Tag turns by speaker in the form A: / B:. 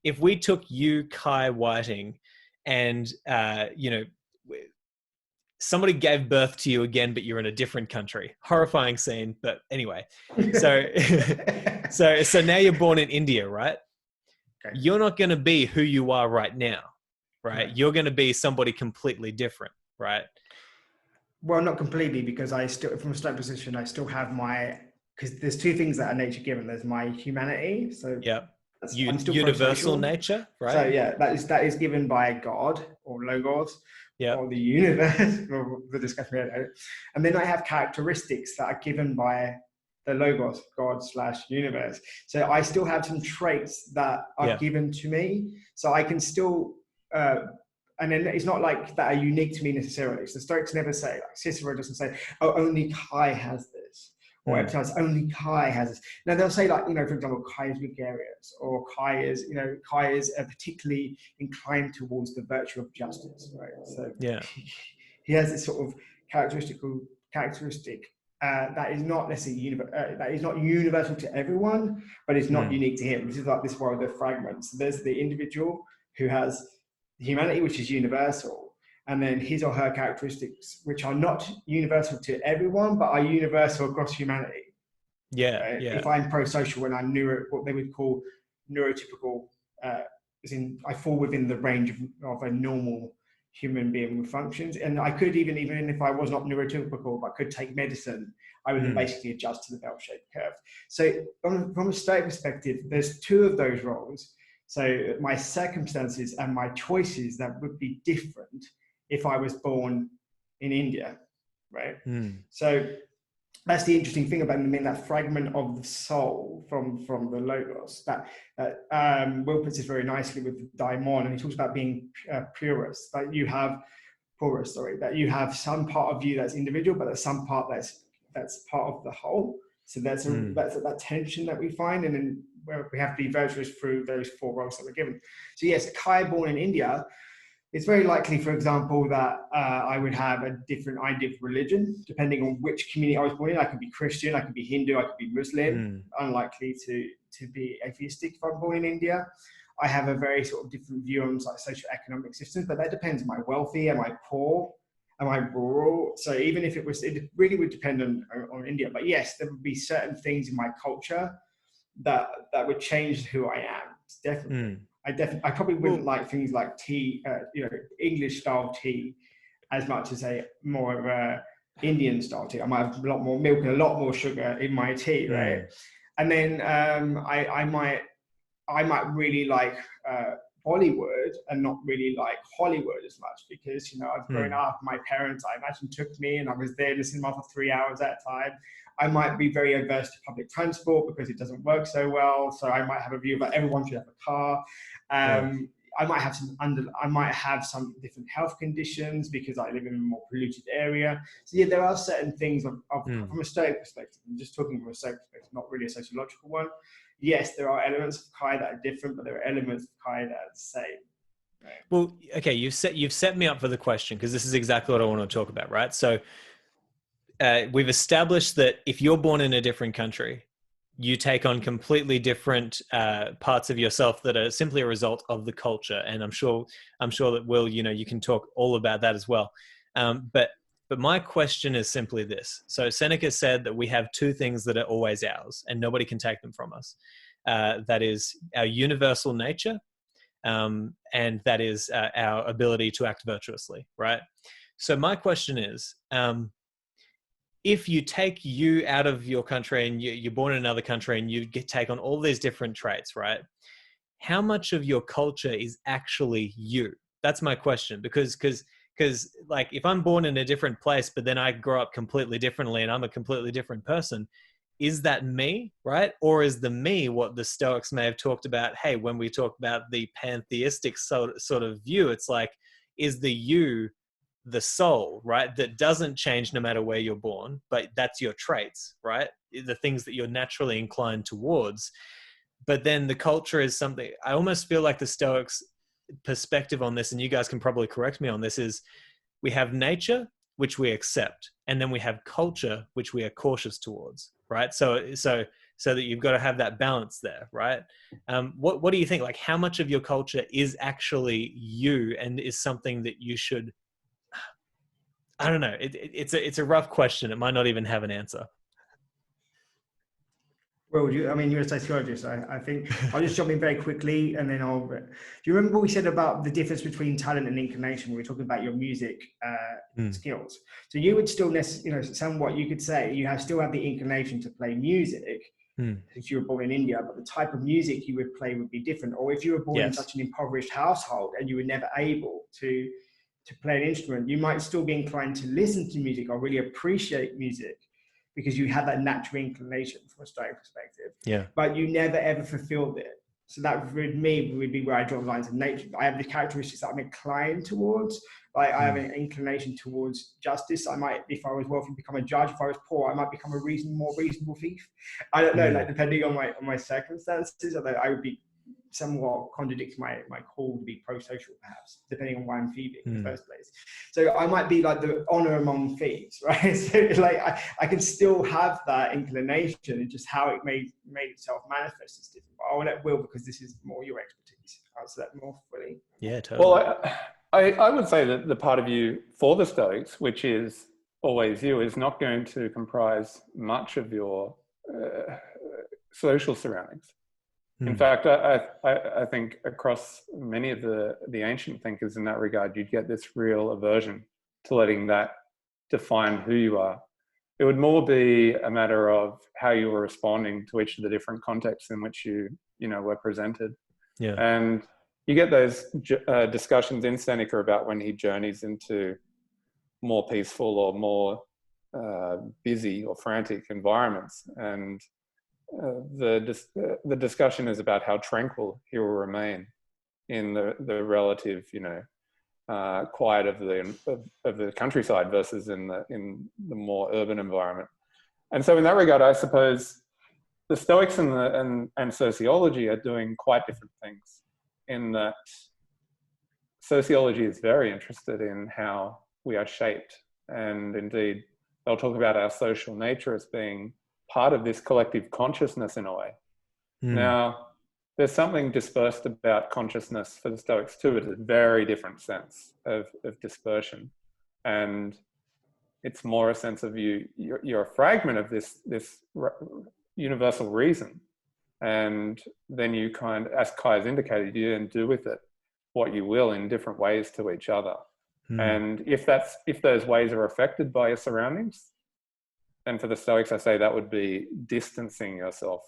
A: if we took you, Kai Whiting, and somebody gave birth to you again, but you're in a different country. Horrifying scene, but anyway. So, so now you're born in India, right? Okay. You're not going to be who you are right now, right? You're going to be somebody completely different, right?
B: Well, not completely, because I still, from a Stoic position, I still have because there's two things that are nature given. There's my humanity, so
A: I'm still universal nature, right?
B: So yeah, that is given by God or Logos, or the universe, or the discussion. And then I have characteristics that are given by the Logos, God/universe. So I still have some traits that are given to me, so I can still. And then it's not like that are unique to me necessarily. So Stoics never say, like Cicero doesn't say, oh, only Kai has this, or Epictetus, only Kai has this. Now they'll say, like, for example, Kai is gregarious, or Kai is particularly inclined towards the virtue of justice, right? So he has this sort of characteristic that is not necessarily that is not universal to everyone, but it's not unique to him. This is like this one of the fragments. So there's the individual who has humanity, which is universal, and then his or her characteristics, which are not universal to everyone, but are universal across humanity. Right? If I'm pro-social and I'm what they would call neurotypical, as in I fall within the range of a normal human being with functions, and I could even if I was not neurotypical, but I could take medicine, I would basically adjust to the bell-shaped curve. So from a Stoic perspective, there's two of those roles. So my circumstances and my choices that would be different if I was born in India, right? So that's the interesting thing about that fragment of the soul from the Logos that Will puts it very nicely with the daimon, and he talks about being purus. That you have that you have some part of you that's individual, but there's some part that's part of the whole. So that's that tension that we find, and then where we have to be virtuous through those four roles that we're given. So yes, Kai born in India, it's very likely, for example, that I would have a different idea of religion, depending on which community I was born in. I could be Christian, I could be Hindu, I could be Muslim. Unlikely to be atheistic if I'm born in India. I have a very sort of different view on like socio-economic systems, but that depends. Am I wealthy? Am I poor? Am I rural? So even if it really would depend on India. But yes, there would be certain things in my culture that would change who I am. Definitely. I probably wouldn't like things like tea, English style tea, as much as a more of a Indian style tea. I might have a lot more milk and a lot more sugar in my tea, right? And then I might really like Bollywood and not really like Hollywood as much, because I've grown up. My parents, I imagine, took me, and I was there in the cinema for 3 hours at a time. I might be very averse to public transport because it doesn't work so well. So I might have a view that everyone should have a car. I might have some different health conditions because I live in a more polluted area. So yeah, there are certain things from a Stoic perspective. I'm just talking from a Stoic perspective, not really a sociological one. Yes, there are elements of Kai that are different, but there are elements of Kai that are the same. Right?
A: Well, okay, you've set me up for the question, because this is exactly what I want to talk about, right? So we've established that if you're born in a different country, you take on completely different parts of yourself that are simply a result of the culture. And I'm sure that Will, you can talk all about that as well. But my question is simply this. So Seneca said that we have two things that are always ours and nobody can take them from us. That is our universal nature, and that is our ability to act virtuously, right? So my question is, if you take you out of your country and you're born in another country and you take on all these different traits, right? How much of your culture is actually you? That's my question, because like if I'm born in a different place, but then I grow up completely differently and I'm a completely different person, is that me, right? Or is the me what the Stoics may have talked about? Hey, when we talk about the pantheistic sort of view, it's like, is the you the soul, right? That doesn't change no matter where you're born, but that's your traits, right? The things that you're naturally inclined towards. But then the culture is something, I almost feel like the Stoics' perspective on this, and you guys can probably correct me on this, is we have nature, which we accept, and then we have culture, which we are cautious towards, right? So so that you've got to have that balance there, right? What do you think? Like, how much of your culture is actually you and is something that you should, I don't know. It's a rough question. It might not even have an answer.
B: Well, I mean, you're a sociologist. I think I'll just jump in very quickly, and then do you remember what we said about the difference between talent and inclination when we were talking about your music skills? So you would still, somewhat you could say you still have the inclination to play music if you were born in India, but the type of music you would play would be different. Or if you were born in such an impoverished household and you were never able to play an instrument, you might still be inclined to listen to music or really appreciate music, because you have that natural inclination from a Stoic perspective. Yeah. But you never ever fulfilled it. So that would be where I draw the lines of nature. I have the characteristics that I'm inclined towards. Like I have an inclination towards justice. I might, if I was wealthy, become a judge. If I was poor, I might become a more reasonable thief. I don't know, like depending on my circumstances, although I would be somewhat contradicts my call to be pro-social, perhaps, depending on why I'm thieving in the first place. So I might be like the honor among thieves, right? So like I can still have that inclination, and just how it made itself manifest is different. But I'll let Will, because this is more your expertise, answer that more fully.
A: Yeah, totally.
C: Well, I would say that the part of you for the Stoics, which is always you, is not going to comprise much of your social surroundings. In fact, I think across many of the ancient thinkers in that regard, you'd get this real aversion to letting that define who you are. It would more be a matter of how you were responding to each of the different contexts in which you were presented. Yeah. And you get those discussions in Seneca about when he journeys into more peaceful or more busy or frantic environments, and the discussion is about how tranquil he will remain in the relative, quiet of the countryside versus in the more urban environment. And so, in that regard, I suppose the Stoics and sociology are doing quite different things. In that, sociology is very interested in how we are shaped, and indeed, they'll talk about our social nature as being part of this collective consciousness in a way. Now, there's something dispersed about consciousness for the Stoics too. It's a very different sense of dispersion. And it's more a sense of you're a fragment of this universal reason. And then you as Kai has indicated, you then do with it what you will in different ways to each other. And if those ways are affected by your surroundings, and for the Stoics, I say that would be distancing yourself